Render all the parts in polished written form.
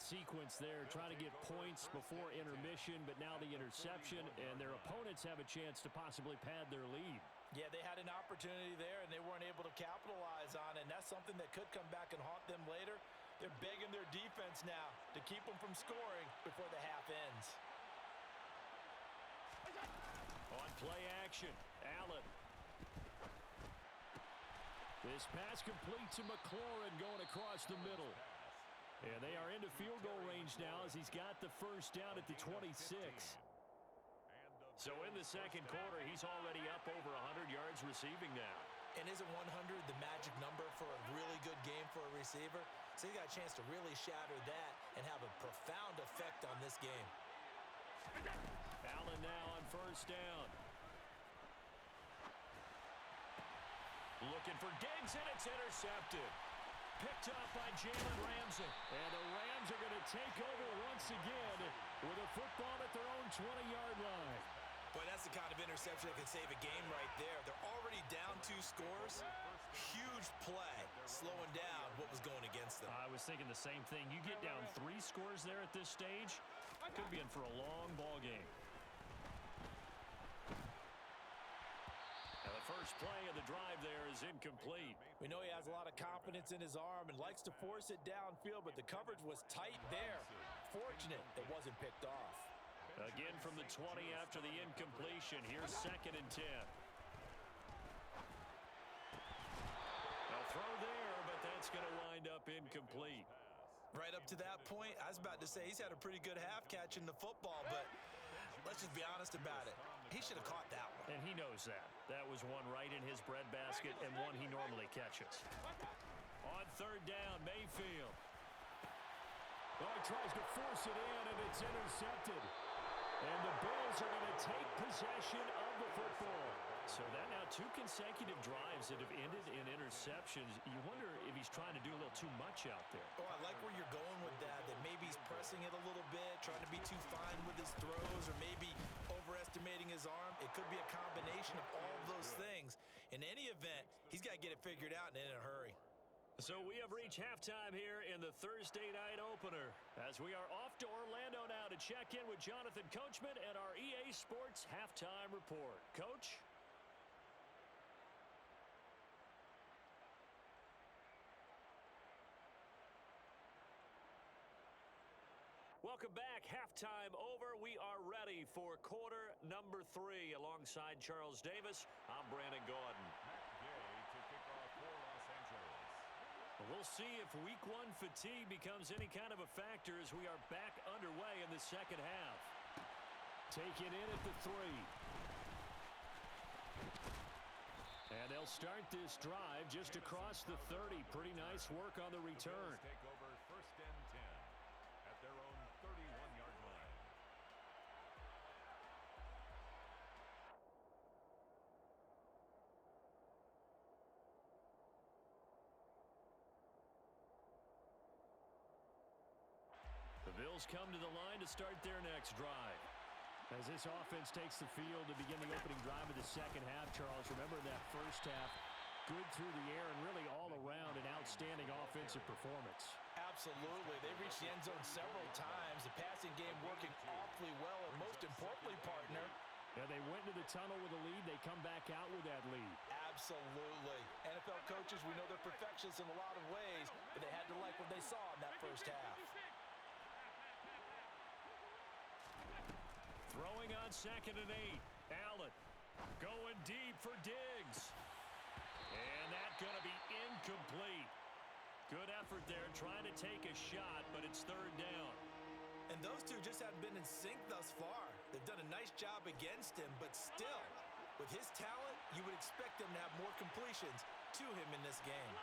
that sequence there, trying to get points before intermission, but now the interception, and their opponents have a chance to possibly pad their lead. Yeah, they had an opportunity there, and they weren't able to capitalize on it, and that's something that could come back and haunt them later. They're begging their defense now to keep them from scoring before the half ends. On play action, Allen. This pass complete to McLaurin going across the middle. And they are into field goal range now as he's got the first down at the 26. So in the second quarter, he's already up over 100 yards receiving now. And isn't 100 the magic number for a really good game for a receiver? So he got a chance to really shatter that and have a profound effect on this game. Allen now on first down. Looking for Diggs, and it's intercepted. Picked up by Jalen Ramsey. And the Rams are going to take over once again with a football at their own 20-yard line. Boy, that's the kind of interception that can save a game right there. They're already down 2 scores. Huge play, slowing down what was going against them. I was thinking the same thing. You get down 3 scores there at this stage, could be in for a long ball game. And the first play of the drive there is incomplete. We know he has a lot of confidence in his arm and likes to force it downfield, but the coverage was tight there. Fortunate it wasn't picked off. Again from the 20 after the incompletion. Here's 2nd and 10. A throw there, but that's going to wind up incomplete. Right up to that point, I was about to say he's had a pretty good half catching the football, but let's just be honest about it. He should have caught that one. And he knows that. That was one right in his breadbasket and one he normally catches. On 3rd down, Mayfield. Oh, he tries to force it in, and it's intercepted. And the Bills are going to take possession of the football. So that now 2 consecutive drives that have ended in interceptions. You wonder if he's trying to do a little too much out there. Oh, I like where you're going with that maybe he's pressing it a little bit, trying to be too fine with his throws, or maybe overestimating his arm. It could be a combination of all of those things. In any event, he's got to get it figured out and in a hurry. So we have reached halftime here in the Thursday night opener as we are off to Orlando now to check in with Jonathan Coachman and our EA Sports halftime report. Coach? Welcome back. Halftime over. We are ready for quarter number 3. Alongside Charles Davis, I'm Brandon Gaudin. We'll see if week 1 fatigue becomes any kind of a factor as we are back underway in the second half. Taken in at the 3. And they'll start this drive just across the 30. Pretty nice work on the return. Take over 1st and 10 at their own 31-yard line. The Bills come to the line to start their next drive. As this offense takes the field to begin the opening drive of the second half, Charles, remember that first half, good through the air and really all around an outstanding offensive performance. Absolutely. They reached the end zone several times. The passing game working awfully well, and most importantly, partner, yeah, they went to the tunnel with a lead. They come back out with that lead. Absolutely. NFL coaches, we know they're perfectionists in a lot of ways, but they had to like what they saw in that first half. Throwing on 2nd and 8. Allen going deep for Diggs. And that's going to be incomplete. Good effort there trying to take a shot, but it's 3rd down. And those two just haven't been in sync thus far. They've done a nice job against him, but still, with his talent, you would expect them to have more completions to him in this game.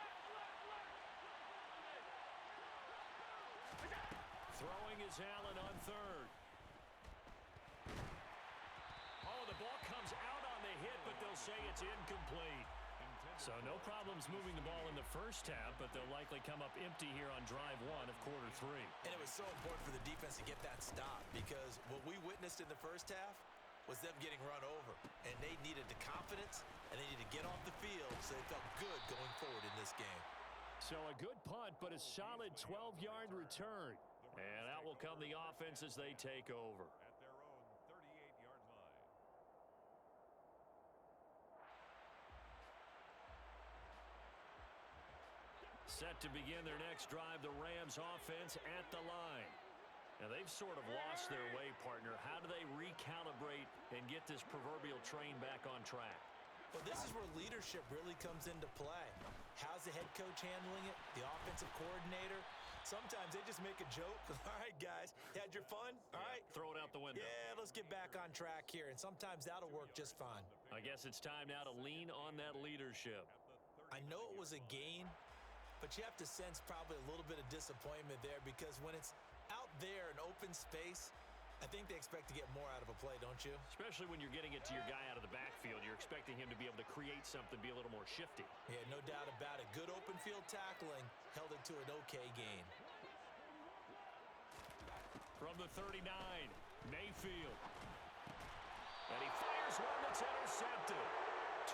Throwing is Allen on 3rd. Oh, the ball comes out on the hit, but they'll say it's incomplete. So no problems moving the ball in the first half, but they'll likely come up empty here on drive 1 of quarter 3. And it was so important for the defense to get that stop, because what we witnessed in the first half was them getting run over. And they needed the confidence, and they needed to get off the field so they felt good going forward in this game. So a good punt, but a solid 12-yard return. And out will come the offense as they take over. At their own 38-yard line. Set to begin their next drive, the Rams offense at the line. Now, they've sort of lost their way, partner. How do they recalibrate and get this proverbial train back on track? Well, this is where leadership really comes into play. How's the head coach handling it? The offensive coordinator? Sometimes they just make a joke. All right, guys, had your fun? All right. Throw it out the window. Yeah, let's get back on track here, and sometimes that'll work just fine. I guess it's time now to lean on that leadership. I know it was a gain, but you have to sense probably a little bit of disappointment there because when it's out there in open space, I think they expect to get more out of a play, don't you? Especially when you're getting it to your guy out of the backfield. You're expecting him to be able to create something, be a little more shifty. Yeah, no doubt about it. Good open field tackling held it to an okay gain. From the 39, Mayfield. And he fires one that's intercepted.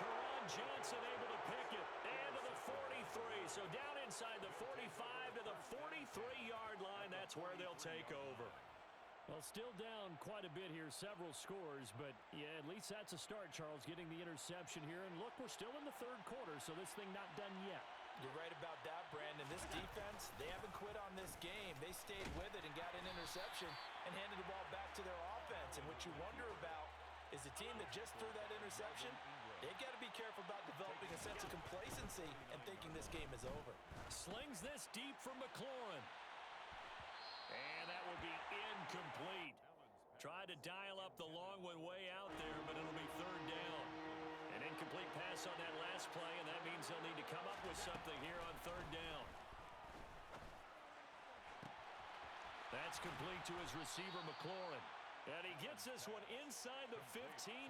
Teron Johnson able to pick it. And to the 43. So down inside the 45 to the 43-yard line. That's where they'll take over. Well, still down quite a bit here, several scores, but yeah, at least that's a start, Charles, getting the interception here. And look, we're still in the third quarter, so this thing not done yet. You're right about that, Brandon. This defense, they haven't quit on this game. They stayed with it and got an interception and handed the ball back to their offense. And what you wonder about is the team that just threw that interception, they've got to be careful about developing a sense of complacency and thinking this game is over. Slings this deep from McLaurin. And that will be incomplete. Tried to dial up the long one way out there, but it'll be third down. An incomplete pass on that last play, and that means they'll need to come up with something here on third down. That's complete to his receiver, McLaurin. And he gets this one inside the 15,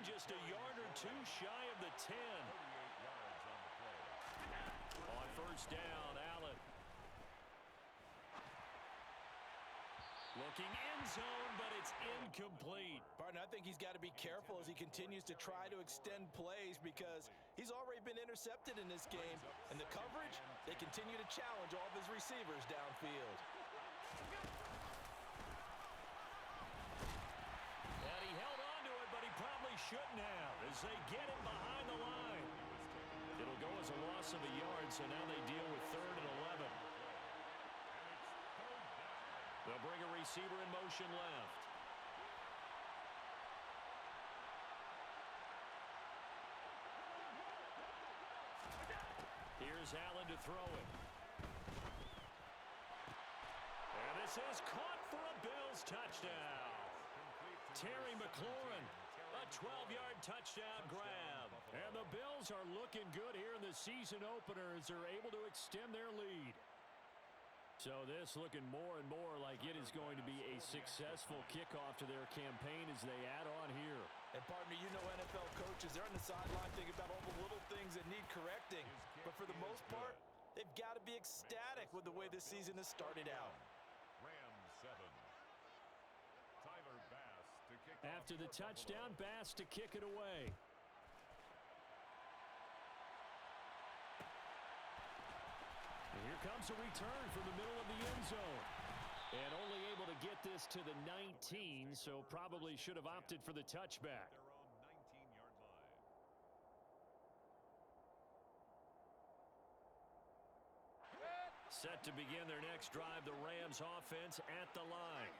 just a yard or two shy of the 10. 38 yards on the play. On first down, Allen. Looking end zone, but it's incomplete. Partner, I think he's got to be careful as he continues to try to extend plays because he's already been intercepted in this game. And the coverage, they continue to challenge all of his receivers downfield. And he held on to it, but he probably shouldn't have as they get it behind the line. It'll go as a loss of a yard, so now they deal with third and 11. They'll bring a receiver in motion left. Here's Allen to throw it. And this is caught for a Bills touchdown. Terry McLaurin, a 12-yard touchdown grab. And the Bills are looking good here in the season opener as they're able to extend their lead. So this looking more and more like it is going to be a successful kickoff to their campaign as they add on here. And partner, you know NFL coaches, they're on the sideline thinking about all the little things that need correcting. But for the most part, they've got to be ecstatic with the way this season has started out. Rams 7. Tyler Bass to kick After the touchdown, Bass to kick it away. And here comes a return from the middle of the end zone. And only able to get this to the 19, so probably should have opted for the touchback. their own 19-yard line. Set to begin their next drive, the Rams offense at the line.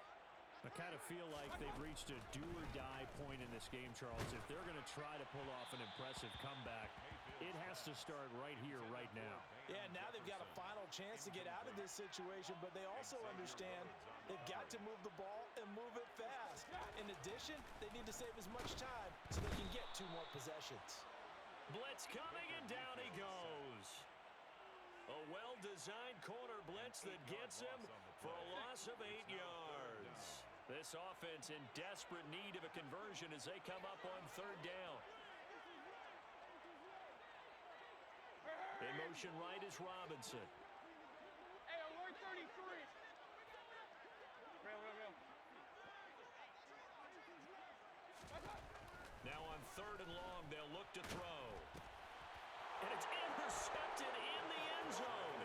I kind of feel like they've reached a do-or-die point in this game, Charles. If they're going to try to pull off an impressive comeback, it has to start right here, right now. Yeah, now they've got a final chance to get out of this situation, but they also understand they've got to move the ball and move it fast. In addition, they need to save as much time so they can get 2 more possessions. Blitz coming, and down he goes. A well-designed corner blitz that gets him for a loss of 8 yards. This offense in desperate need of a conversion as they come up on third down. In motion right is Robinson. Hey, alert 33. Real. Now on third and long, they'll look to throw. And it's intercepted in the end zone.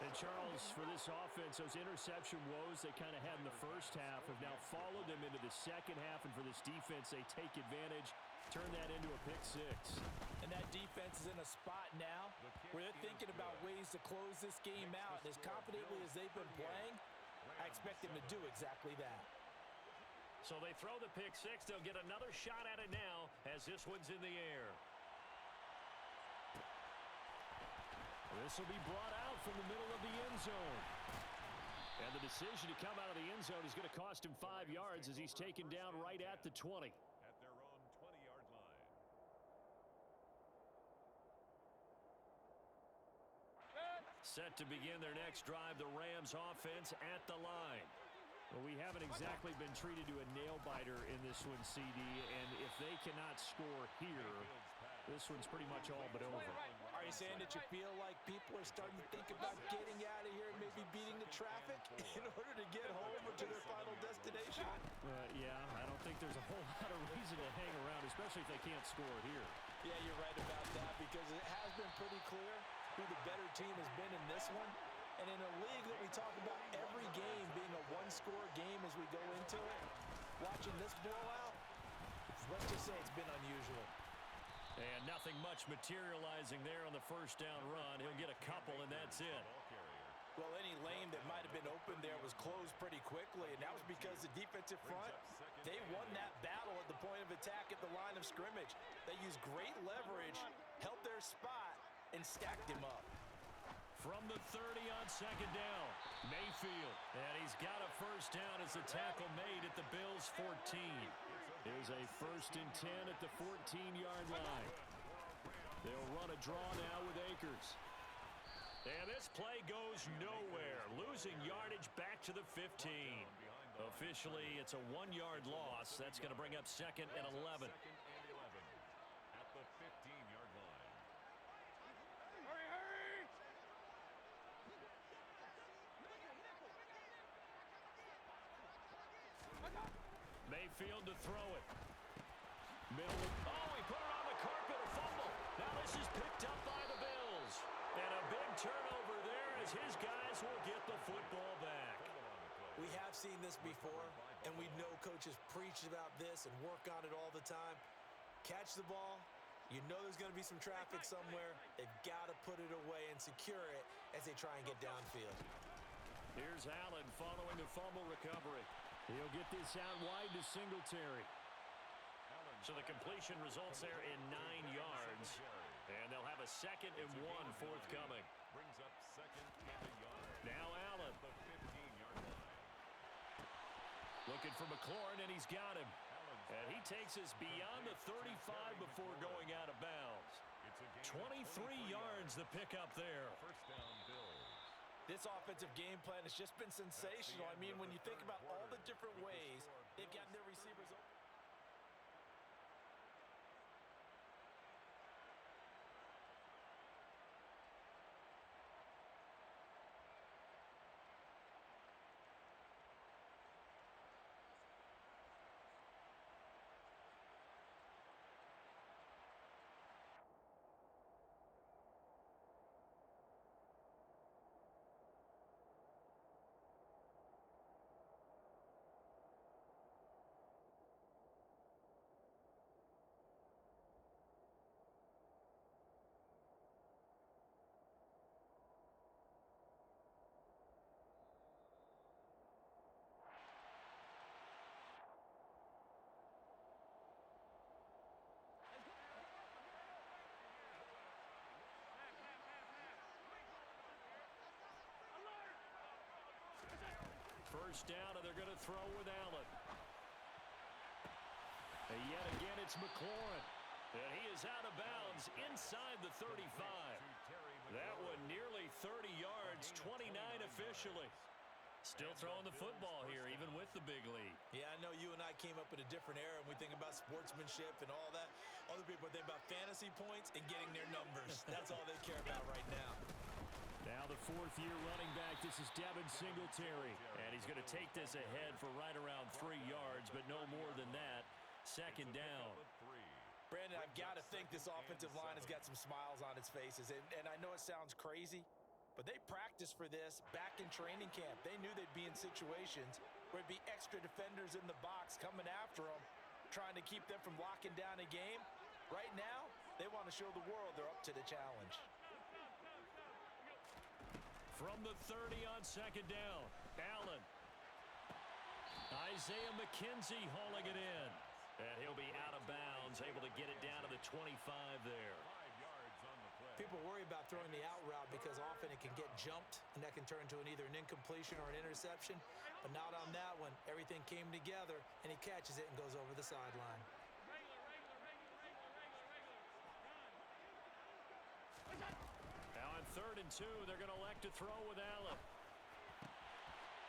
And Charles, for this offense, those interception woes they kind of had in the first half have now followed them into the second half, and for this defense, they take advantage, turn that into a pick six. And that defense is in a spot now where they're thinking about ways to close this game out, and as confidently as they've been playing, I expect them to do exactly that. So they throw the pick six. They'll get another shot at it now as this one's in the air. This will be brought out from the middle of the end zone. And the decision to come out of the end zone is going to cost him 5 yards as he's taken down right at the 20. At their own 20-yard line. Set to begin their next drive, the Rams offense at the line. Well, we haven't exactly been treated to a nail-biter in this one, CD, and if they cannot score here, this one's pretty much all but over. Are you saying that you feel like people are starting to think about getting out of here and maybe beating the traffic in order to get home or to their final destination? Yeah, I don't think there's a whole lot of reason to hang around, especially if they can't score here. Yeah, you're right about that because it has been pretty clear who the better team has been in this one. And in a league that we talk about every game being a one-score game as we go into it, watching this blowout, let's just say it's been unusual. And nothing much materializing there on the first down run. He'll get a couple, and that's it. Well, any lane that might have been open there was closed pretty quickly, and that was because the defensive front, they won that battle at the point of attack at the line of scrimmage. They used great leverage, held their spot, and stacked him up. From the 30 on second down, Mayfield. And he's got a first down as the tackle made at the Bills' 14. Here's a 1st and 10 at the 14-yard line. They'll run a draw now with Akers. And this play goes nowhere. Losing yardage back to the 15. Officially, it's a 1-yard loss. That's going to bring up 2nd and 11. At the 15-yard line. Hurry, hurry! Mayfield to throw it. Middle. Oh, he put it on the carpet, a fumble. Now this is picked up by the Bills. And a big turnover there as his guys will get the football back. We have seen this before, and we know coaches preach about this and work on it all the time. Catch the ball. You know there's going to be some traffic somewhere. They've got to put it away and secure it as they try and get downfield. Here's Allen following the fumble recovery. He'll get this out wide to Singletary. So the completion results there in 9 yards. And they'll have a 2nd and 1 forthcoming. Brings up 2nd and a yard. Now Allen. The 15-yard line. Looking for McLaurin, and he's got him. And he takes us beyond the 35 before going out of bounds. 23 yards the pickup there. First down, Bills. This offensive game plan has just been sensational. I mean, when you think about all the different ways they've gotten their receivers open. First down, and they're going to throw with Allen. And yet again, it's McLaurin. And he is out of bounds inside the 35. That one nearly 30 yards, 29 officially. Still throwing the football here, even with the big lead. Yeah, I know you and I came up in a different era, and we think about sportsmanship and all that. Other people think about fantasy points and getting their numbers. That's all they care about right now. Now the 4th-year running back, this is Devin Singletary. And he's going to take this ahead for right around 3 yards, but no more than that. 2nd down. Brandon, I've got to think this offensive line has got some smiles on its faces. And I know it sounds crazy, But they practiced for this back in training camp. They knew they'd be in situations where it'd be extra defenders in the box coming after them, trying to keep them from locking down a game. Right now, they want to show the world they're up to the challenge. From the 30 on second down, Allen. Isaiah McKenzie hauling it in. And he'll be out of bounds, able to get it down to the 25 there. 5 yards on the play. People worry about throwing the out route because often it can get jumped, and that can turn into either an incompletion or an interception. But not on that one. Everything came together, and he catches it and goes over the sideline. Now on 3rd and 2, they're going to elect to throw with Allen.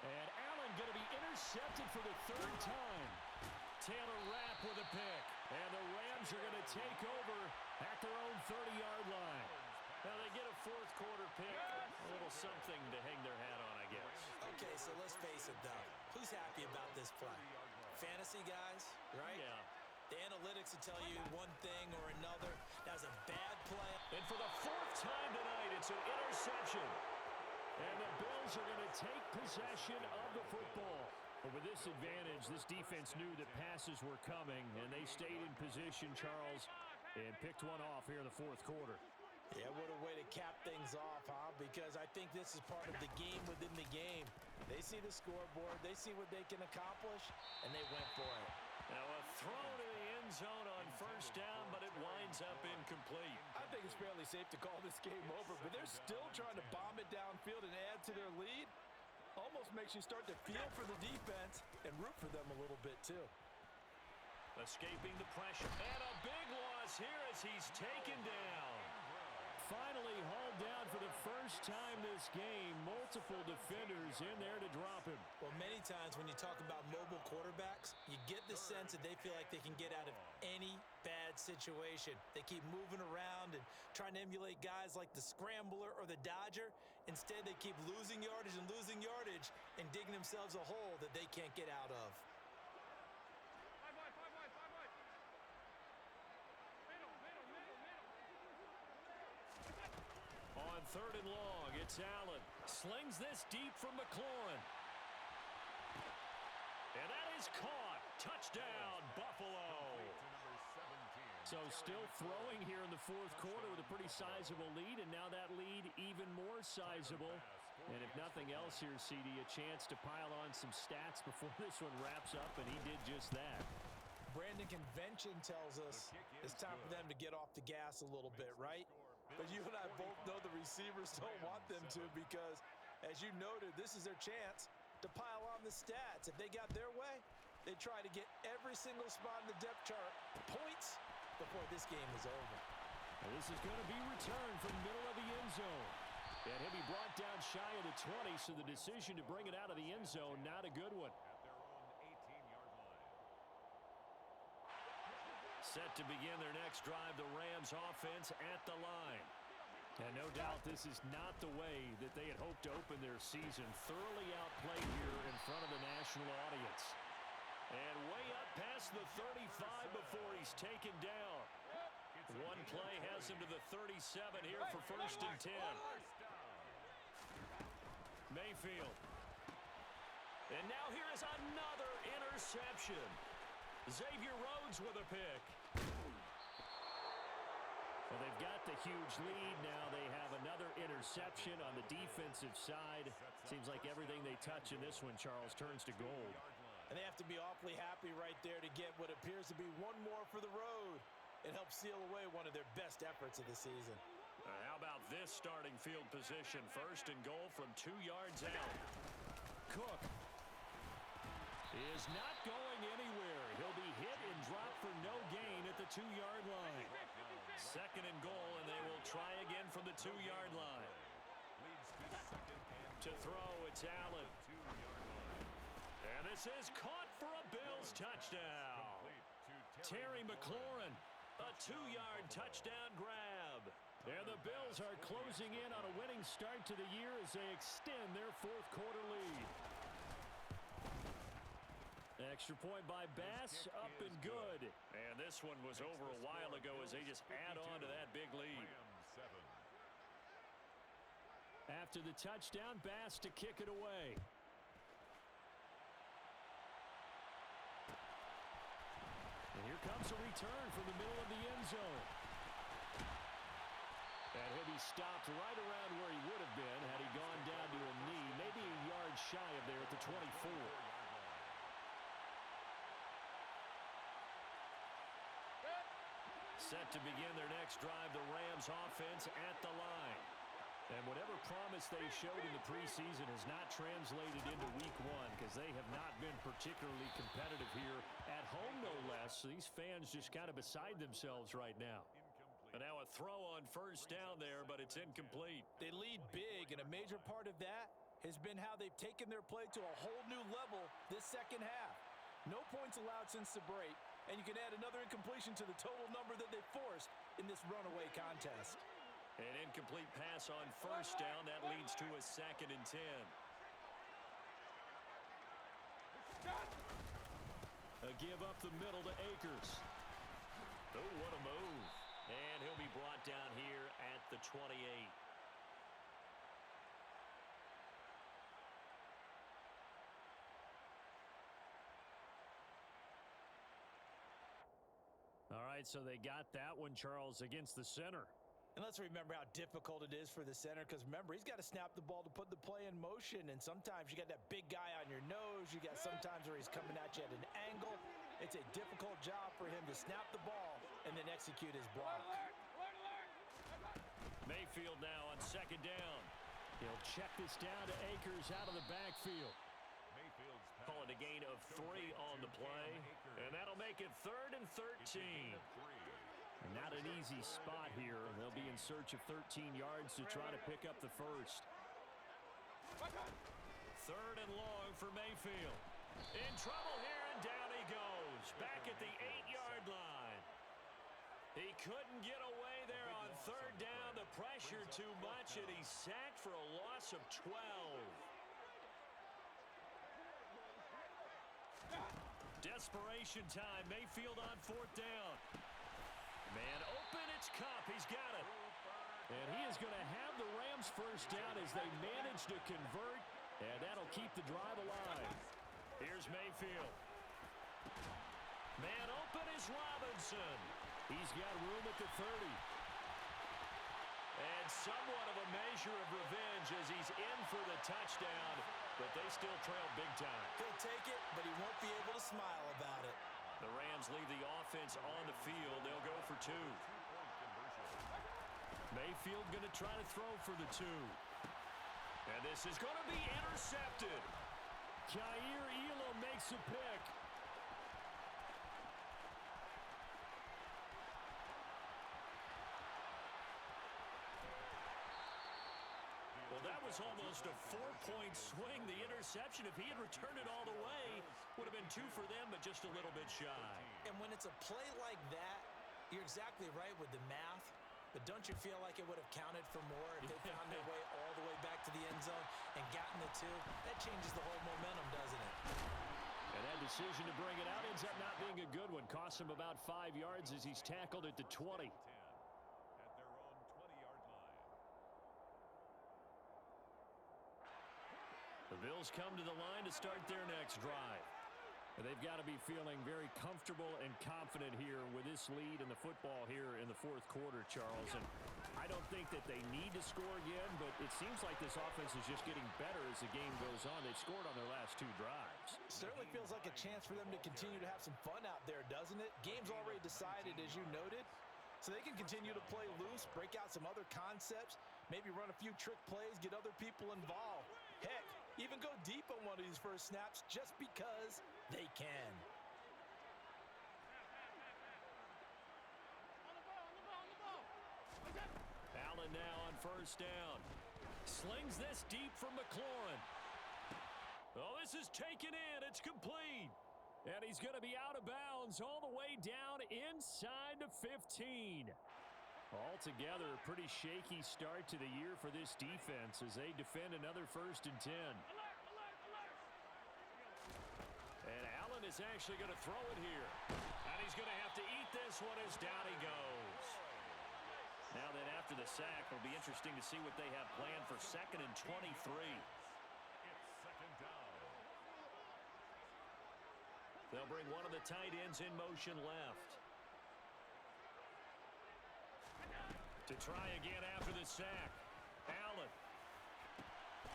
And Allen going to be intercepted for the 3rd time. Taylor Rapp with a pick. And the Rams are going to take over at their own 30-yard line. Now they get a 4th quarter pick. A little something to hang their hat on, I guess. Okay, so let's face it, though. Who's happy about this play? Fantasy guys, right? Yeah. The analytics will tell you one thing or another. That was a bad play. And for the 4th time tonight, it's an interception. And the Bills are going to take possession of the football. But with this advantage, this defense knew that passes were coming, and they stayed in position, Charles, and picked one off here in the 4th quarter. Yeah, what a way to cap things off, huh? Because I think this is part of the game within the game. They see the scoreboard, they see what they can accomplish, and they went for it. Now a throw to the end zone on 1st down, but it winds up incomplete. I think it's fairly safe to call this game over, but they're still trying to bomb it downfield and add to their lead. Almost makes you start to feel for the defense and root for them a little bit, too. Escaping the pressure, and a big loss here as he's taken down. Finally hauled down for the first time this game. Multiple defenders in there to drop him. Well, many times when you talk about mobile quarterbacks, you get the sense that they feel like they can get out of any bad situation. They keep moving around and trying to emulate guys like the Scrambler or the Dodger. Instead, they keep losing yardage and digging themselves a hole that they can't get out of. On 3rd and long, it's Allen. Slings this deep from McLaurin. And that is caught. Touchdown, Buffalo. So still throwing here in the 4th quarter with a pretty sizable lead, and now that lead even more sizable. And if nothing else here, CD, a chance to pile on some stats before this one wraps up, and he did just that. Brandon, convention tells us it's time for them to get off the gas a little bit, right? But you and I both know the receivers don't want them to because, as you noted, this is their chance to pile on the stats. If they got their way, they try to get every single spot in the depth chart points before this game is over. And this is going to be returned from the middle of the end zone. And he'll be brought down shy of the 20, so the decision to bring it out of the end zone, not a good one. Set to begin their next drive, the Rams offense at the line. And no doubt this is not the way that they had hoped to open their season. Thoroughly outplayed here in front of the national audience. And way up past the 35 before he's taken down. One play has him to the 37 here for 1st and 10. Mayfield. And now here is another interception. Xavier Rhodes with a pick. Well, they've got the huge lead now. They have another interception on the defensive side. Seems like everything they touch in this one, Charles, turns to gold. And they have to be awfully happy right there to get what appears to be one more for the road and help seal away one of their best efforts of the season. How about this starting field position? 1st and goal from 2 yards out. Cook is not going anywhere. He'll be hit and dropped for no gain at the 2-yard line. 2nd and goal, and they will try again from the 2-yard line. To throw, it's Allen. And this is caught for a Bills touchdown. Terry McLaurin, a 2-yard touchdown grab. And the Bills are closing in on a winning start to the year as they extend their 4th quarter lead. Extra point by Bass, up and good. And this one was over a while ago as they just add on to that big lead. After the touchdown, Bass to kick it away. And here comes a return from the middle of the end zone. And he'll be stopped right around where he would have been had he gone down to a knee, maybe a yard shy of there at the 24. Set to begin their next drive, the Rams offense at the line. And whatever promise they showed in the preseason has not translated into week one because they have not been particularly competitive here at home, no less. So these fans just kind of beside themselves right now. And now a throw on first down there, but it's incomplete. They lead big, and a major part of that has been how they've taken their play to a whole new level this second half. No points allowed since the break, and you can add another incompletion to the total number that they forced in this runaway contest. An incomplete pass on first down. That leads to a 2nd and 10. A give up the middle to Akers. Oh, what a move. And he'll be brought down here at the 28. All right, so they got that one, Charles, against the center. And let's remember how difficult it is for the center because, remember, he's got to snap the ball to put the play in motion. And sometimes you got that big guy on your nose. You got sometimes where he's coming at you at an angle. It's a difficult job for him to snap the ball and then execute his block. Mayfield now on 2nd down. He'll check this down to Akers out of the backfield. Call it a gain of 3 on the play. And that'll make it 3rd and 13. Not an easy spot here. They'll be in search of 13 yards to try to pick up the first. 3rd and long for Mayfield. In trouble here, and down he goes. Back at the 8-yard line. He couldn't get away there on 3rd down. The pressure too much, and he's sacked for a loss of 12. Desperation time. Mayfield on 4th down. Man open, it's Cup. He's got it. And he is going to have the Rams first down as they manage to convert, and that'll keep the drive alive. Here's Mayfield. Man open is Robinson. He's got room at the 30. And somewhat of a measure of revenge as he's in for the touchdown, but they still trail big time. He'll take it, but he won't be able to smile about it. The Rams leave the offense on the field. They'll go for 2. Mayfield going to try to throw for the 2. And this is going to be intercepted. Kaiir Elam makes a pick. Well, that was almost a 4-point swing. The interception, if he had returned it all the way, would have been 2 for them, but just a little bit shy. And when it's a play like that, you're exactly right with the math, but don't you feel like it would have counted for more if they found their way all the way back to the end zone and gotten the 2? That changes the whole momentum, doesn't it? And that decision to bring it out ends up not being a good one. Costs him about 5 yards as he's tackled at the 20. The Bills come to the line to start their next drive. They've got to be feeling very comfortable and confident here with this lead in the football here in the 4th quarter, Charles. And I don't think that they need to score again, but it seems like this offense is just getting better as the game goes on. They've scored on their last 2 drives. Certainly feels like a chance for them to continue to have some fun out there, doesn't it? Game's already decided, as you noted. So they can continue to play loose, break out some other concepts, maybe run a few trick plays, get other people involved. Heck, even go deep on one of these first snaps just because they can. Allen now on first down. Slings this deep from McLaurin. Oh, this is taken in. It's complete. And he's going to be out of bounds all the way down inside the 15. Altogether, a pretty shaky start to the year for this defense as they defend another 1st and 10. And Allen is actually going to throw it here. And he's going to have to eat this one as down he goes. Now that after the sack. It'll be interesting to see what they have planned for 2nd and 23. It's second down. They'll bring one of the tight ends in motion left. To try again after the sack. Allen.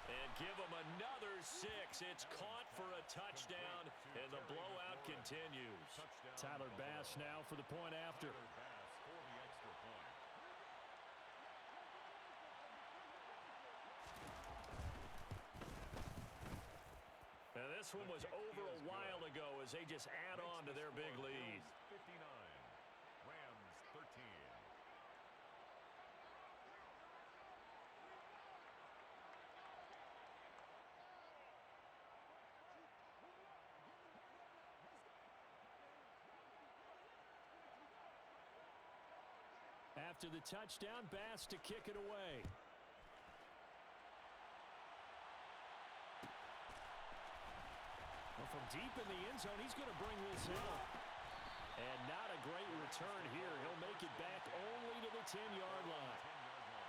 And give him another 6. It's caught for a touchdown, and the blowout continues. Tyler Bass now for the point after. Bass for the extra point. Now this one was over a while ago as they just add on to their big lead. 59. Rams 13. After the touchdown, Bass to kick it away. Well, from deep in the end zone, he's going to bring this in. And not a great return here. He'll make it back only to the 10-yard line.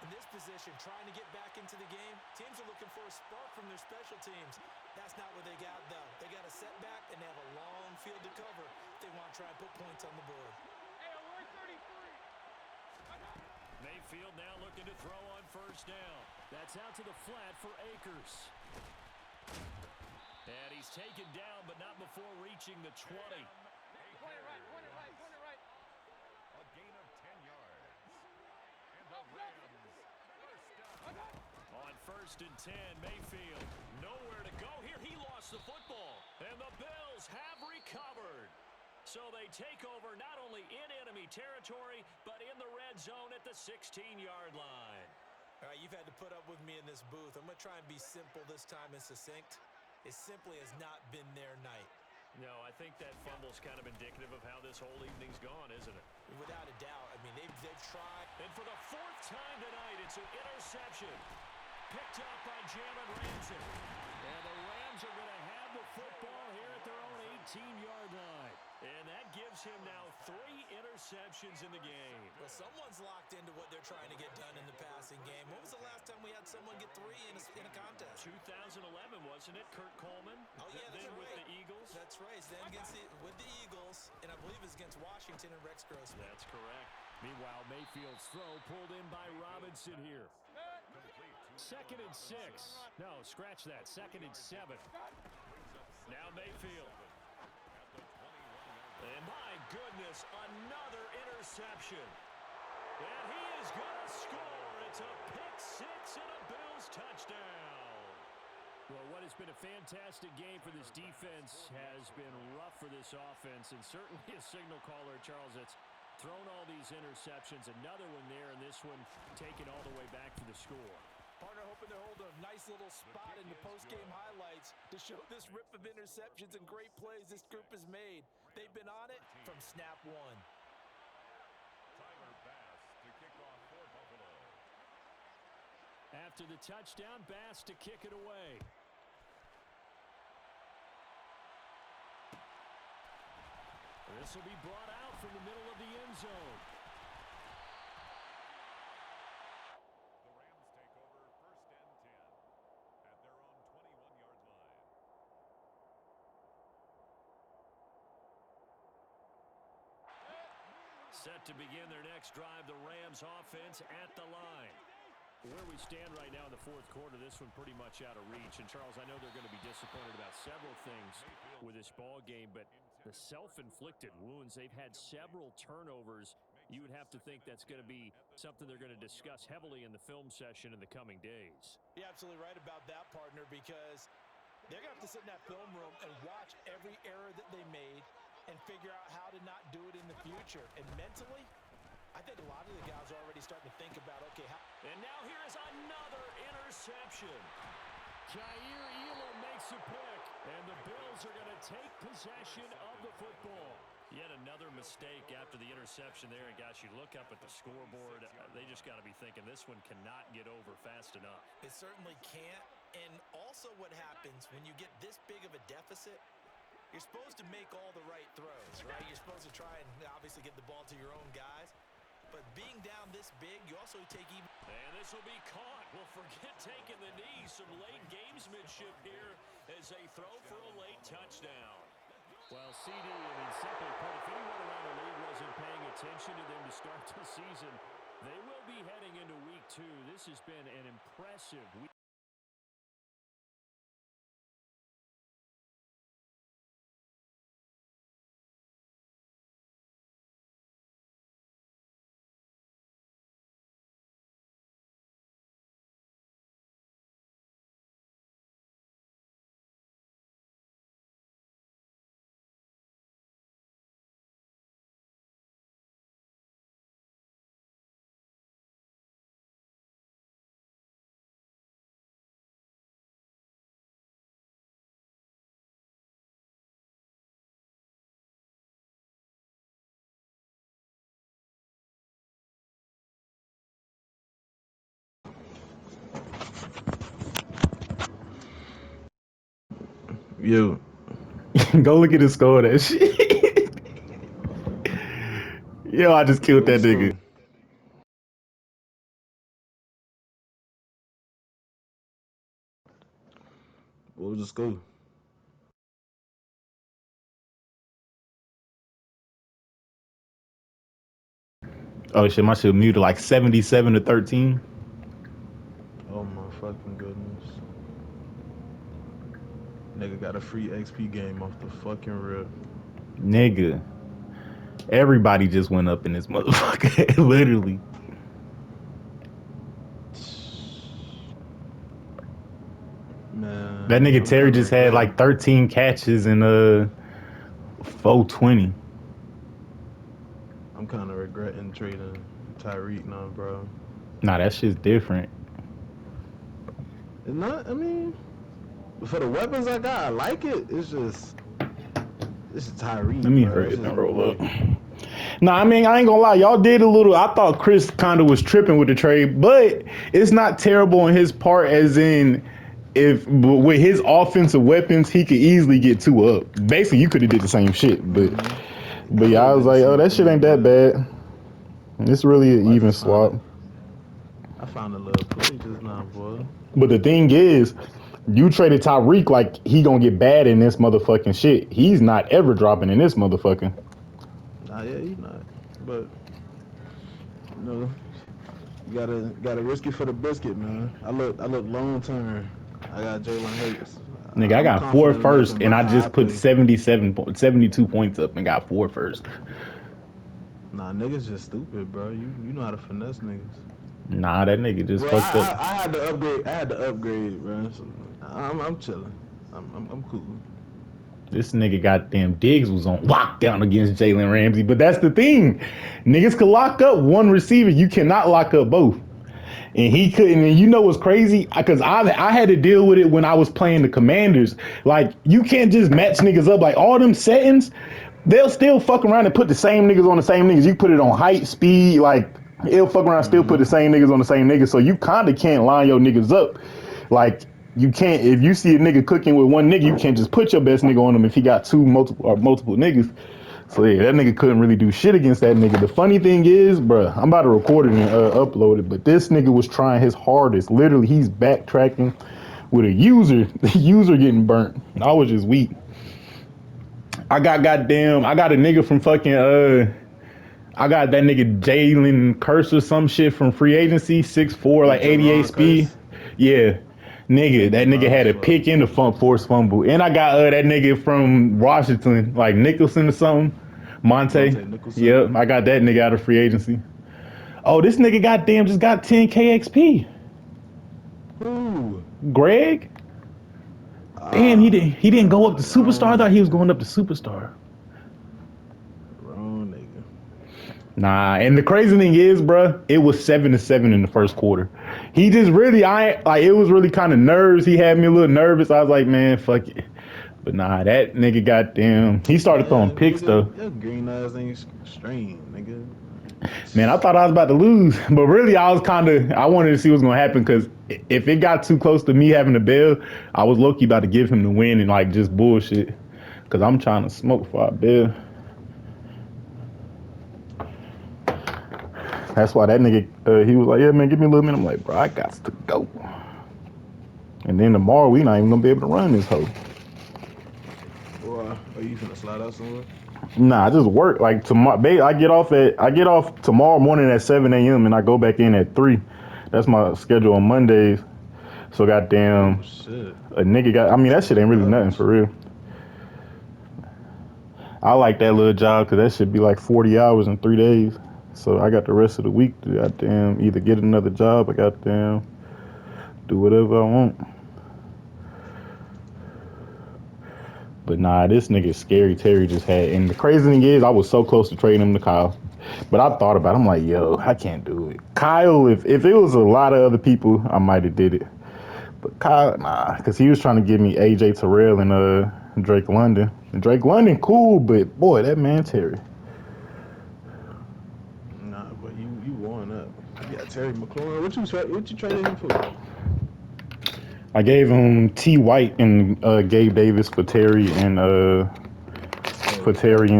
In this position, trying to get back into the game, teams are looking for a spark from their special teams. That's not what they got, though. They got a setback, and they have a long field to cover if they want to try and put points on the board. Hey, we're 33. Mayfield now looking to throw on first down. That's out to the flat for Akers. And he's taken down, but not before reaching the 20. Point it right, point it right, point it right. A gain of 10 yards. And the Rams first down. On 1st and 10, Mayfield nowhere to go here. He lost the football, and the Bills have recovered. So they take over not only in enemy territory, but in the red zone at the 16-yard line. All right, you've had to put up with me in this booth. I'm going to try and be simple this time and succinct. It simply has not been their night. No, I think that fumble's kind of indicative of how this whole evening's gone, isn't it? Without a doubt. I mean, they've tried. And for the 4th time tonight, it's an interception. Picked up by Jalen Ramsey. And the Rams are going to have the football here at their own 18-yard line. And that gives him now 3 interceptions in the game. Well, someone's locked into what they're trying to get done in the passing game. When was the last time we had someone get 3 in a contest? 2011, wasn't it? Kurt Coleman? Oh, yeah, that's then right. with the Eagles? That's right. Then with the Eagles, and I believe it's against Washington and Rex Grossman. That's correct. Meanwhile, Mayfield's throw pulled in by Robinson here. 2nd and 6. No, scratch that. 2nd and 7. Now Mayfield. And my goodness, another interception. And he is going to score. It's a pick 6 and a Bills touchdown. Well, what has been a fantastic game for this defense has been rough for this offense, and certainly a signal caller, Charles, that's thrown all these interceptions. Another one there, and this one taken all the way back to the score. Partner hoping they're holding a nice little spot in the post-game highlights to show this rip of interceptions and great plays this group has made. They've been on it from snap 1. Tyler Bass to kick off for Buffalo. After the touchdown, Bass to kick it away. This will be brought out from the middle of the end zone. The Rams take over 1st and 10 at their own 21-yard line. Set to begin their next drive, the Rams offense at the line. Where we stand right now in the 4th quarter, this one pretty much out of reach. And, Charles, I know they're going to be disappointed about several things with this ball game, but the self-inflicted wounds, they've had several turnovers. You would have to think that's going to be something they're going to discuss heavily in the film session in the coming days. You're absolutely right about that, partner, because they're going to have to sit in that film room and watch every error that they made and figure out how to not do it in the future. And mentally, I think a lot of the guys are already starting to think about, okay, how... And now here is another interception. Jair Elam makes a pick, and the Bills are going to take possession of the football. Yet another mistake after the interception there, and gosh, you look up at the scoreboard, they just got to be thinking this one cannot get over fast enough. It certainly can't. And also what happens when you get this big of a deficit, you're supposed to make all the right throws, right? You're supposed to try and obviously get the ball to your own guys. But being down this big, you also take even... And this will be caught. Well, forget taking the knee. Some late gamesmanship here as they throw for a late touchdown. Well, CD, I mean, simply put, if anyone around the league wasn't paying attention to them to start the season, they will be heading into week 2. This has been an impressive week. Yo, Go look at the score of that shit. Yo, I just killed what that was the nigga. score? What was the score? Oh shit, my shit muted like 77-13. Oh my fucking goodness. Nigga got a free XP game off the fucking rip. Nigga. Everybody just went up in this motherfucker. Literally. Man, That nigga I'm Terry kind of just had like regretting. 13 catches and 420. I'm kind of regretting trading Tyreek now, bro. Nah, that shit's different. It's not. I mean, for the weapons I got, I like it. It's just Tyreek, Let me bro. hurry It's up just and no roll way. up. Nah, I mean, I ain't gonna lie. Y'all did a little. I thought Chris kinda was tripping with the trade, but it's not terrible on his part, as in, if with his offensive weapons, he could easily get 2 up. Basically, you could have did the same shit, but I yeah, could I have was did the like, oh, same that shit thing, ain't that but bad. It's really an I even just found swap. it. I found a little play just now, boy. But the thing is, you traded Tyreek like he gonna get bad in this motherfucking shit. He's not ever dropping in this motherfucking. Nah, yeah, he not. But you know, you gotta risk it for the biscuit, man. I look long term. I got Jalen Hurts. Nigga, I I'm got 4 confident enough first, in and I how I just put play. 72 points up and got 4 first. Nah, niggas just stupid, bro. You know how to finesse niggas. Nah, that nigga just Well, fucked up. I had to upgrade. I had to upgrade, bro. So I'm chilling. I'm cool. This nigga goddamn Diggs was on lockdown against Jalen Ramsey. But that's the thing. Niggas can lock up one receiver. You cannot lock up both. And he couldn't. And you know what's crazy? Because I had to deal with it when I was playing the Commanders. Like, you can't just match niggas up. Like, all them settings, they'll still fuck around and put the same niggas on the same niggas. You put it on height, speed, like, it'll fuck around and still put the same niggas on the same niggas. So you kind of can't line your niggas up. Like, you can't, if you see a nigga cooking with one nigga, you can't just put your best nigga on him if he got multiple niggas. So yeah, that nigga couldn't really do shit against that nigga. The funny thing is, bruh, I'm about to record it and upload it, but this nigga was trying his hardest. Literally, he's backtracking with a user, the user getting burnt. I was just weak. I got a nigga from fucking I got that nigga Jalen Curse or some shit from free agency, 6'4", Oh, like 88 Jaron speed. Curse. Yeah. Nigga, that Nigga nigga loud had as a fuck. pick and a forced fumble. And I got that nigga from Washington, like Nicholson or something. Monte. Monte Nicholson. Yep, I got that nigga out of free agency. Oh, this nigga goddamn just got 10K XP. Who? Greg? Damn, he didn't go up to superstar. I Wrong thought he was nigga. going up to superstar. Wrong nigga. Nah, and the crazy thing is, bruh, it was 7-7 in the first quarter. He just really, it was really kind of nerves. He had me a little nervous. I was like, man, fuck it. But nah, that nigga goddamn, he started throwing Man, picks nigga, though. your green eyes ain't strange, nigga. Man, I thought I was about to lose, but really, I wanted to see what's gonna happen because if it got too close to me having the bail, I was low-key about to give him the win and like just bullshit. Cause I'm trying to smoke for a bail. That's why that nigga, he was like, yeah, man, give me a little minute. I'm like, bro, I got to go. And then tomorrow, we not even going to be able to run this hoe. Or are you finna slide out somewhere? Nah, I just work. Like, tomorrow, I get off tomorrow morning at 7 a.m. and I go back in at 3. That's my schedule on Mondays. So, goddamn, Oh, shit. a nigga got, I mean, that shit ain't really nothing for real. I like that little job because that should be like 40 hours in 3 days. So I got the rest of the week to goddamn either get another job or goddamn do whatever I want. But nah, this nigga Scary Terry just had, and the crazy thing is I was so close to trading him to Kyle. But I thought about it, I'm like, yo, I can't do it. Kyle, if it was a lot of other people, I might have did it. But Kyle, nah, because he was trying to give me AJ Terrell and Drake London. And Drake London, cool, but boy, that man Terry. Nah, but you won up. You got Terry McLaurin. What you traded him for? I gave him T. White and Gabe Davis for Terry and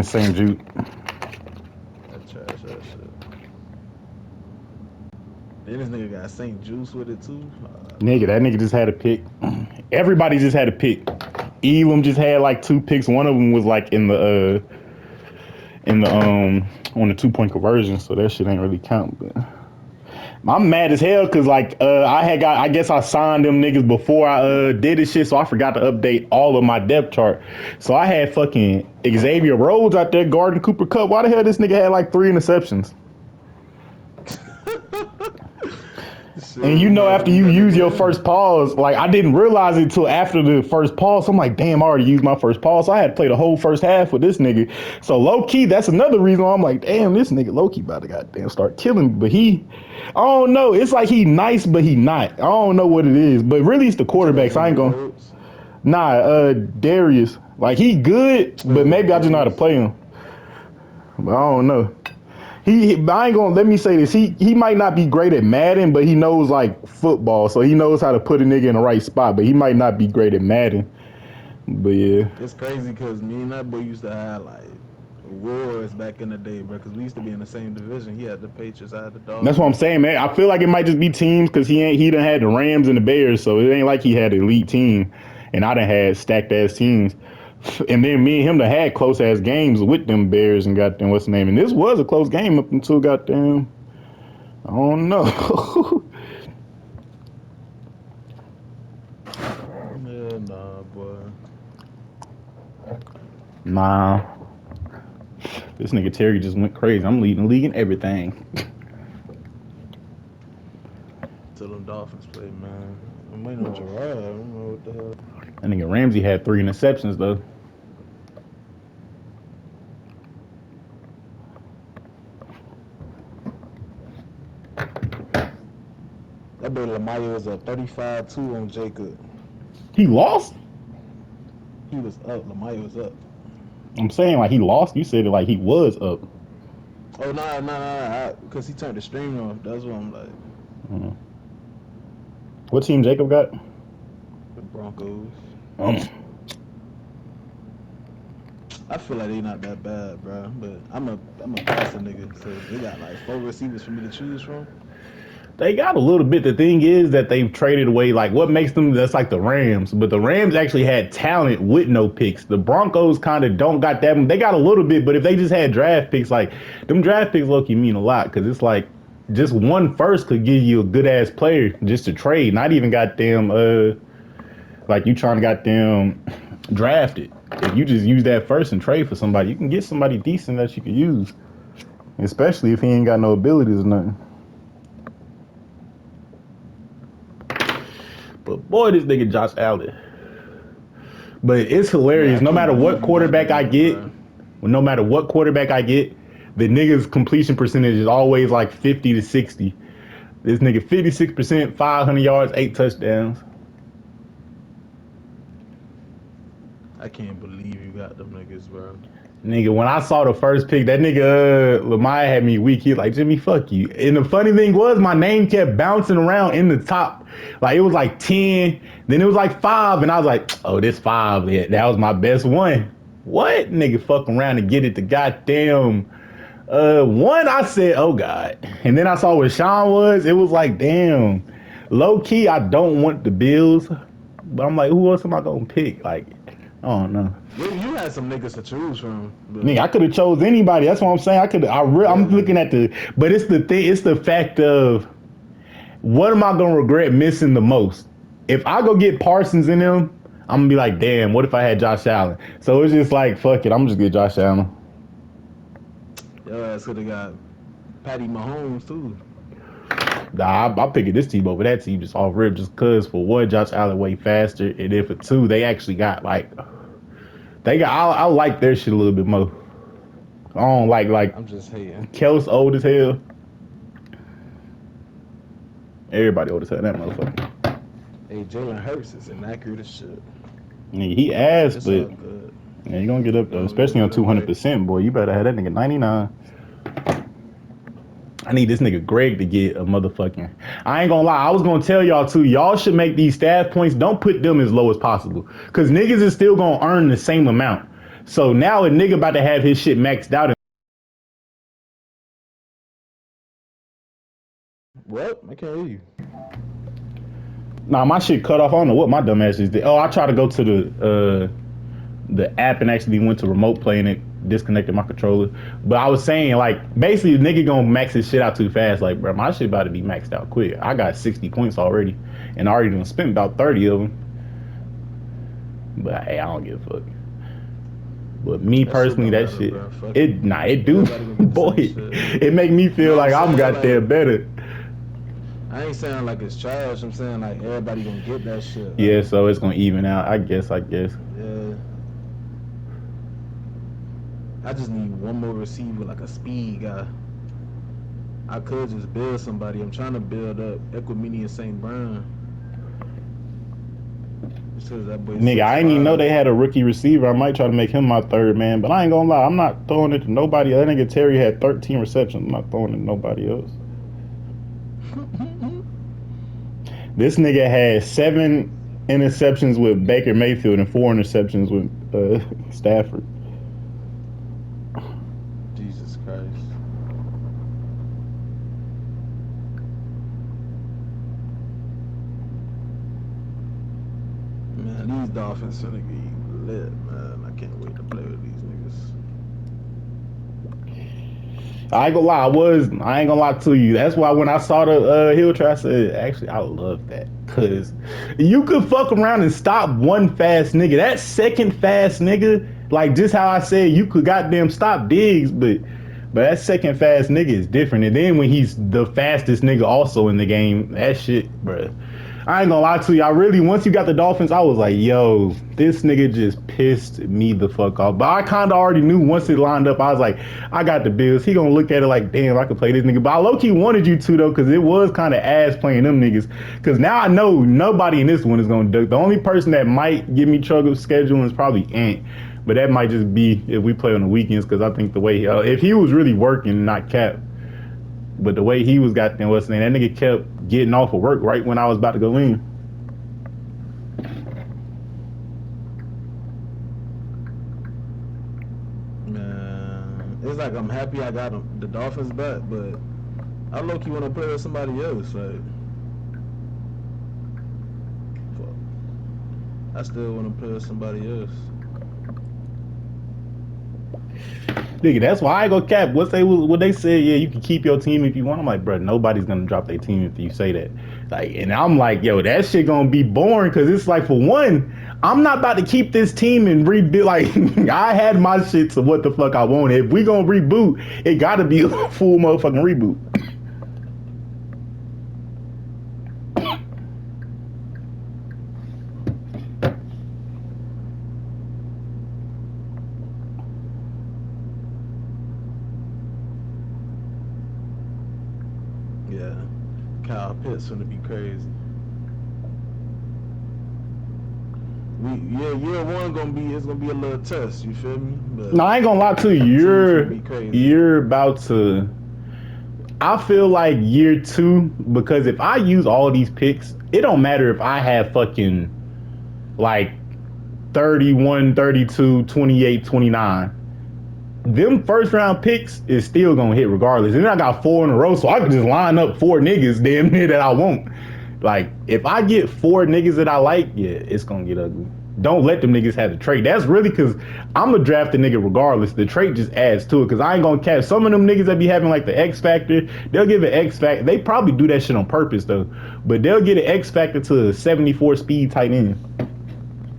St. Jude. That trash that shit. Then this nigga got St. Juice with it too. Nigga, that nigga just had a pick. Everybody just had a pick. Elam just had like 2 picks. One of them was like on the 2-point conversion, so that shit ain't really count. But I'm mad as hell because like I guess I signed them niggas before I did this shit, so I forgot to update all of my depth chart. So I had fucking Xavier Rhodes out there guarding Cooper Kupp. Why the hell this nigga had like 3 interceptions? And you know, after you use your first pause, like I didn't realize it until after the first pause. So I'm like, damn, I already used my first pause. So I had to play the whole first half with this nigga. So low key, that's another reason why I'm like, damn, this nigga low key about to goddamn start killing me. But I don't know. It's like he nice, but he not. I don't know what it is. But really, it's the quarterback. So I ain't gonna. Nah, Darius. Like he good, but maybe I just know how to play him. But I don't know. I ain't gonna, let me say this. He might not be great at Madden, but he knows like football, so he knows how to put a nigga in the right spot. But he might not be great at Madden. But yeah, it's crazy because me and that boy used to have like wars back in the day, bro. Because we used to be in the same division. He had the Patriots, I had the Dogs. That's what I'm saying, man. I feel like it might just be teams because he done had the Rams and the Bears, so it ain't like he had an elite team, and I done had stacked ass teams. And then me and him done had close ass games with them Bears and goddamn what's the name. And this was a close game up until goddamn, I don't know. Yeah, nah, boy. Nah. This nigga Terry just went crazy. I'm leading the league in everything. Till them Dolphins play, man. I'm waiting on Gerard. I don't know what the hell. That nigga Ramsey had 3 interceptions though. That boy Lamar was up 35-2 on Jacob. He lost? He was up. Lamar was up. I'm saying like he lost. You said it like he was up. Oh, nah. Because he turned the stream off. That's what I'm like. Mm-hmm. What team Jacob got? The Broncos. Um, I feel like they not that bad, bro. But I'm a passer nigga, so they got like 4 receivers for me to choose from. They got a little bit. The thing is that they've traded away, like, what makes them, that's like the Rams. But the Rams actually had talent with no picks. The Broncos kind of don't got that. They got a little bit, but if they just had draft picks, like, them draft picks low-key mean a lot. Because it's like, just one first could give you a good-ass player just to trade. Not even goddamn, like, you trying to goddamn draft it. If you just use that first and trade for somebody, you can get somebody decent that you can use. Especially if he ain't got no abilities or nothing. But boy, this nigga Josh Allen. But it's hilarious. No matter what quarterback I get, the nigga's completion percentage is always like 50 to 60. This nigga 56%, 500 yards, 8 touchdowns. I can't believe you got them niggas, bro. Nigga, when I saw the first pick, that nigga Lamar had me weak. He was like, Jimmy, fuck you. And the funny thing was, my name kept bouncing around in the top. Like, it was like 10, then it was like 5, and I was like, oh, this 5, yeah, that was my best one. What? Nigga fuck around and get it to goddamn One I said, oh God. And then I saw what Sean was. It was like, damn. Low key, I don't want the Bills. But I'm like, who else am I gonna pick? Like, I don't know. You had some niggas to choose from. But Nigga, I could have chose anybody. That's what I'm saying. I'm looking at but it's the thing. It's the fact of what am I gonna regret missing the most? If I go get Parsons in them, I'm gonna be like, damn. What if I had Josh Allen? So it's just like, fuck it. I'm just get Josh Allen. Your ass could have got Patty Mahomes too. Nah, I'm picking this team over that team just off rip, just cause for one, Josh Allen way faster, and then for two, they actually got I like their shit a little bit more. I don't like I'm just hating. Kels old as hell. Everybody old as hell, that motherfucker. Hey, Jalen Hurts is inaccurate as shit. Nigga, he ass, It's but all good. yeah, you gonna get up though, especially on 200%, boy. You better have that nigga 99. I need this nigga Greg to get a motherfucking. I ain't gonna lie. I was gonna tell y'all too. Y'all should make these staff points. Don't put them as low as possible, cause niggas is still gonna earn the same amount. So now a nigga about to have his shit maxed out. What? I can't hear you. Nah, my shit cut off. I don't know what my dumb ass is. Oh, I tried to go to the app and actually went to remote play and it disconnected my controller. But I was saying, like, basically the nigga gonna max his shit out too fast. Like, bro, my shit about to be maxed out quick. I got 60 points already and I already done spent about 30 of them. But hey, I don't give a fuck. But me personally, that shit, it do, boy, it make me feel like I'm got there better. I ain't saying like it's trash. I'm saying like everybody gonna get that shit. Yeah, so it's gonna even out. I guess. Yeah. I just need one more receiver, like a speed guy. I could just build somebody. I'm trying to build up Equimini and St. Brown. That boy Nigga, I didn't even know they had a rookie receiver. I might try to make him my third man, but I ain't gonna lie. I'm not throwing it to nobody. That nigga Terry had 13 receptions. I'm not throwing it to nobody else. This nigga had 7 interceptions with Baker Mayfield and 4 interceptions with Stafford. Jesus Christ. Man, these Dolphins finna get lit, man. I can't wait to play with these niggas. I ain't gonna lie, I ain't gonna lie to you. That's why when I saw the Hill try, I said, actually, I love that. Cause you could fuck around and stop one fast nigga. That second fast nigga, like just how I said, you could goddamn stop Diggs, but that second fast nigga is different. And then when he's the fastest nigga also in the game, that shit, bruh. I ain't gonna lie to you. Once you got the Dolphins, I was like, yo, this nigga just pissed me the fuck off. But I kind of already knew once it lined up, I was like, I got the Bills. He gonna look at it like, damn, I could play this nigga. But I low-key wanted you to, though, because it was kind of ass playing them niggas. Because now I know nobody in this one is gonna do. The only person that might give me trouble scheduling is probably Ant. But that might just be if we play on the weekends, because I think the way, if he was really working, not Cap. But the way he was goddamn, what's the name? That nigga kept getting off of work right when I was about to go in. Man, it's like I'm happy I got the Dolphins back, but I low-key want to play with somebody else. Like, fuck. I still want to play with somebody else. Nigga, that's why I go Cap. What they said, yeah, you can keep your team if you want. I'm like, bro, nobody's gonna drop their team if you say that. Like, and I'm like, yo, that shit gonna be boring because it's like, for one, I'm not about to keep this team and rebuild. Like, I had my shit to what the fuck I wanted. If we gonna reboot, it gotta be a full motherfucking reboot. Yeah, Kyle Pitts gonna be crazy. Year one it's gonna be a little test. You feel me? But no, I ain't gonna lie to you. You're about to. I feel like year 2, because if I use all these picks, it don't matter if I have fucking like 31, 32, 28, 29. them first round picks is still gonna hit regardless. And then I got 4 in a row, so I can just line up 4 niggas damn near that I want. Like, if I get 4 niggas that I like, yeah, it's gonna get ugly. Don't let them niggas have the trait. That's really because I'm gonna draft the nigga regardless. The trait just adds to it because I ain't gonna catch some of them niggas that be having like the X factor. They'll give an X factor. They probably do that shit on purpose though, but they'll get an X factor to a 74 speed tight end.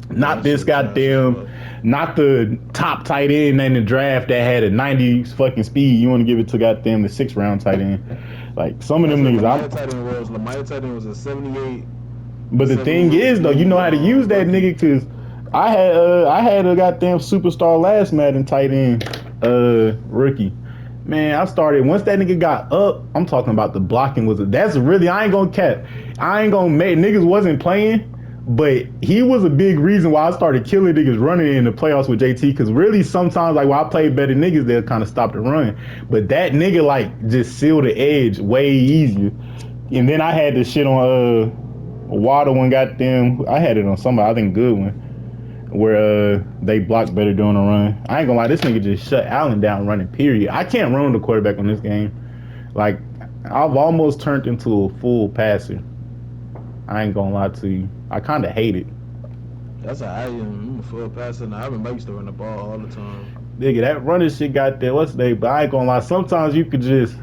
Not this goddamn, not the top tight end in the draft that had a 90 fucking speed. You want to give it to goddamn the 6th round tight end. Like some of them niggas. Lamar tight end was a 78. But the thing is though, you know how to use that nigga because I had a goddamn superstar last Madden tight end rookie. Man, I started once that nigga got up. I'm talking about the blocking that's really I ain't gonna cap. I ain't gonna make niggas wasn't playing. But he was a big reason why I started killing niggas running in the playoffs with JT. Because really, sometimes, like, when I play better niggas, they'll kind of stop the run. But that nigga, like, just sealed the edge way easier. And then I had this shit on Water one goddamn. I had it on somebody, I think, good one. Where they block better during the run. I ain't gonna lie, this nigga just shut Allen down running, period. I can't run the quarterback on this game. Like, I've almost turned into a full passer. I ain't gonna lie to you. I kind of hate it. That's how I am. I'm a full passer now. I remember I used to run the ball all the time. Nigga, that running shit got there. What's the name? But I ain't gonna lie. Sometimes you could just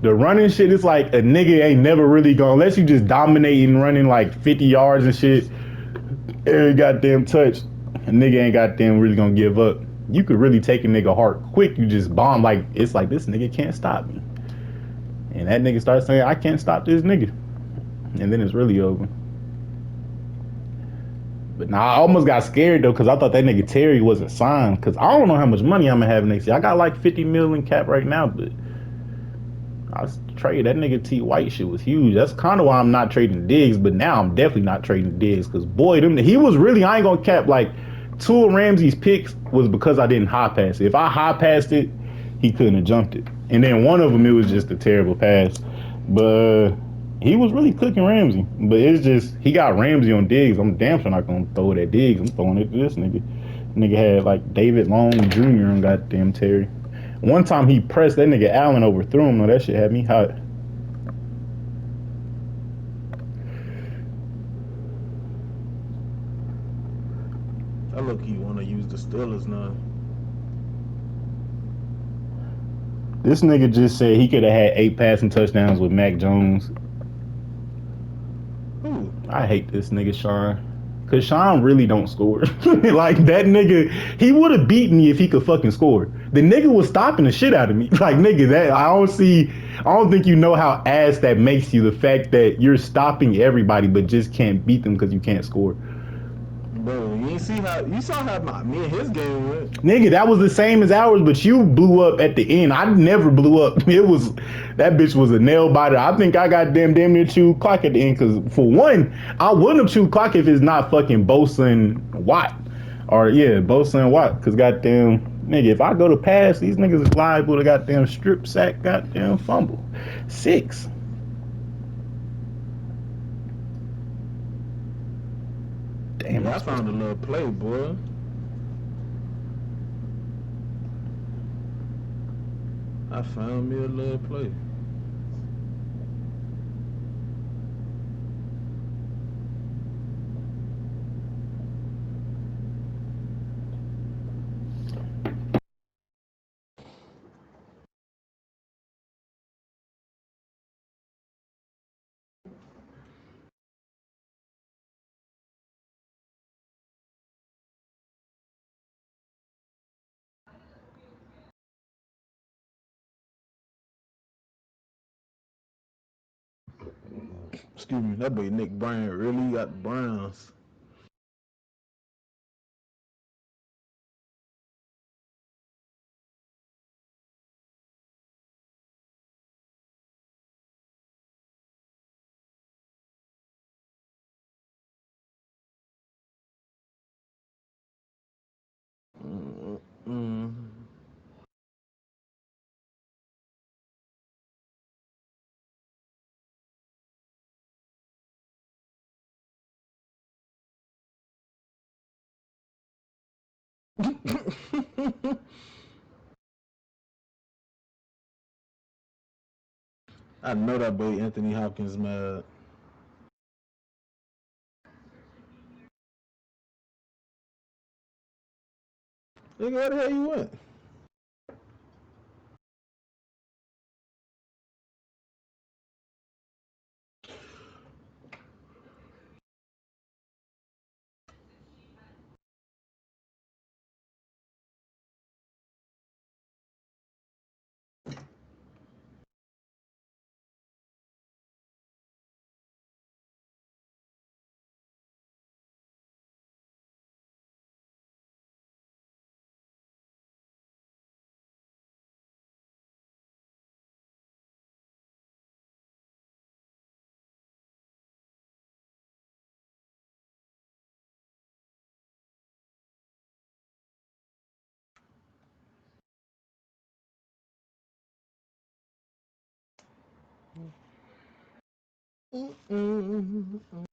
the running shit is like a nigga ain't never really gonna unless you just dominating running like 50 yards and shit. Every goddamn touch, a nigga ain't goddamn really gonna give up. You could really take a nigga heart quick. You just bomb like it's like this nigga can't stop me, and that nigga starts saying I can't stop this nigga, and then it's really over. But now I almost got scared though because I thought that nigga Terry wasn't signed because I don't know how much money I'm gonna have next year. I got like 50 million cap right now, but I was trade that nigga T White shit was huge. That's kind of why I'm not trading Diggs, but now I'm definitely not trading Diggs because boy, he was really I ain't gonna cap like 2 of Ramsey's picks was because I didn't high pass it. If I high passed it, he couldn't have jumped it, and then one of them it was just a terrible pass, but. He was really cooking Ramsey, but it's just he got Ramsey on Diggs. I'm damn sure not gonna throw it at Diggs. I'm throwing it to this nigga. Nigga had like David Long Jr. on goddamn Terry. One time he pressed that nigga Allen overthrew him. No, that shit had me hot. I low-key want to use the Steelers now. This nigga just said he could have had 8 passing touchdowns with Mac Jones. Ooh. I hate this nigga Sean. Cause Sean really don't score. Like that nigga, he would have beat me if he could fucking score. The nigga was stopping the shit out of me. Like nigga, that I don't think you know how ass that makes you. The fact that you're stopping everybody but just can't beat them because you can't score. Bro, you saw how me and his game went. Nigga, that was the same as ours, but you blew up at the end. I never blew up. It was that bitch was a nail biter. I think I got damn near chewed clock at the end because for one, I wouldn't have chewed clock if it's not fucking Bosa and Watt. Or yeah, Bosa and Watt. Cause goddamn nigga, if I go to pass, these niggas is liable to goddamn strip sack, goddamn fumble. 6. Damn, I found a little play, boy. I found me a little play. Excuse me, that boy Nick Bryant really got the Browns. Mm-mm. I know that boy Anthony Hopkins mad. Nigga, where the hell you went? Mm-mm.